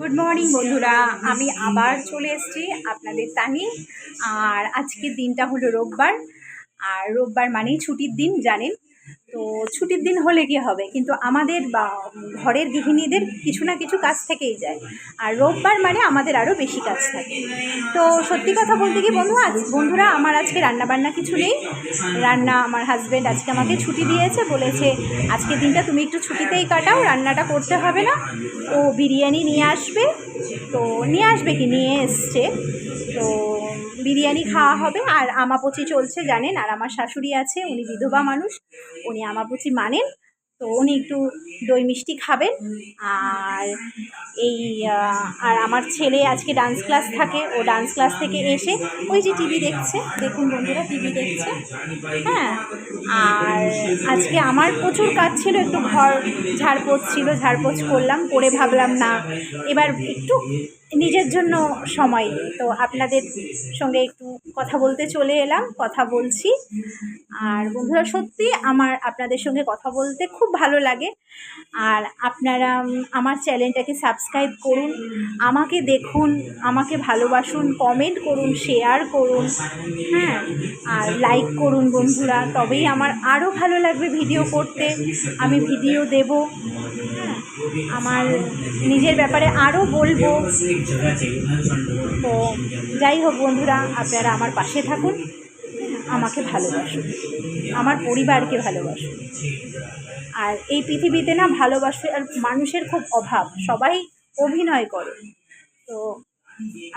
Good morning বন্ধুরা, আমি আবার চলে এসেছি আপনাদের তানি। আর আজকের দিনটা হলো রোববার। আর রোববার মানেই ছুটির দিন, জানেন তো। ছুটির দিন হলে কি হবে, কিন্তু আমাদের বা ঘরের গৃহিণীদের কিছু না কিছু কাজ থেকেই যায়। আর রোববার মানে আমাদের আরও বেশি কাজ থাকে। তো সত্যি কথা বলতে কি বন্ধুরা, আমার আজকে রান্নাবান্না কিছু নেই। আমার হাজব্যান্ড আজকে আমাকে ছুটি দিয়েছে, বলেছে আজকের দিনটা তুমি একটু ছুটিতেই কাটাও, রান্নাটা করতে হবে না। ও বিরিয়ানি নিয়ে আসবে, তো নিয়ে এসছে। তো বিরিয়ানি খাওয়া হবে। আর আমাপচি চলছে জানেন, আর আমার শাশুড়ি আছে, উনি বিধবা মানুষ, উনি আমাপচি মানেন। তো উনি একটু দই মিষ্টি খাবেন। আর এই আর আমার ছেলে আজকে ডান্স ক্লাস থাকে, ও ডান্স ক্লাস থেকে এসে ওই যে টিভি দেখছে, দেখুন বন্ধুরা টিভি দেখছে। হ্যাঁ, আর আজকে আমার প্রচুর কাজ ছিল, একটু ঘর ঝাড়পোছ ছিল, ঝাড়পোছ করলাম, করে ভাবলাম না এবার একটু নিজের জন্য সময় দিই। তো আপনাদের সঙ্গে একটু কথা বলতে চলে এলাম, কথা বলছি। আর বন্ধুরা, সত্যি আমার আপনাদের সঙ্গে কথা বলতে খুব ভালো লাগে। আর আপনারা আমার চ্যানেলটাকে সাবস্ক্রাইব করুন, আমাকে দেখুন, আমাকে ভালোবাসুন, কমেন্ট করুন, শেয়ার করুন, হ্যাঁ, আর লাইক করুন বন্ধুরা, তবেই আমার আরও ভালো লাগবে ভিডিও করতে, আমি ভিডিও দেব। হ্যাঁ, আমার নিজের ব্যাপারে আরও বলবো। তো যাই হোক বন্ধুরা, আপনারা আমার পাশে থাকুন, আমাকে ভালোবাসুন, আমার পরিবারকে ভালোবাসুন। আর এই পৃথিবীতে না ভালোবাসে আর মানুষের খুব অভাব, সবাই অভিনয় করে। তো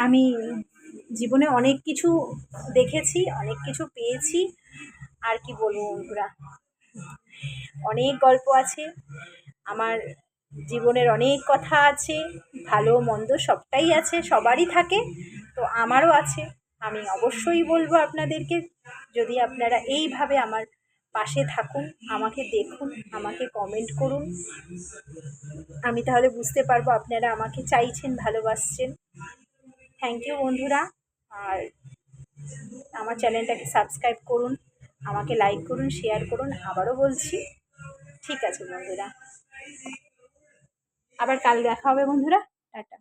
আমি জীবনে অনেক কিছু দেখেছি, অনেক কিছু পেয়েছি। আর কি বলবো বন্ধুরা, অনেক গল্প আছে আমার জীবনের, অনেক কথা আছে, ভালো মন্দ সবটাই আছে, সবারই থাকে, তো আমারও আছে। আমি অবশ্যই বলবো আপনাদেরকে, যদি আপনারা এইভাবে আমার পাশে থাকুন, আমাকে দেখুন, আমাকে কমেন্ট করুন, আমি তাহলে বুঝতে পারবো আপনারা আমাকে চাইছেন, ভালোবাসছেন। থ্যাংক ইউ বন্ধুরা। আর আমার চ্যানেলটাকে সাবস্ক্রাইব করুন, আমাকে লাইক করুন, শেয়ার করুন, আবারও বলছি। ঠিক আছে বন্ধুরা, আবার কাল দেখা হবে বন্ধুরা, টাটা।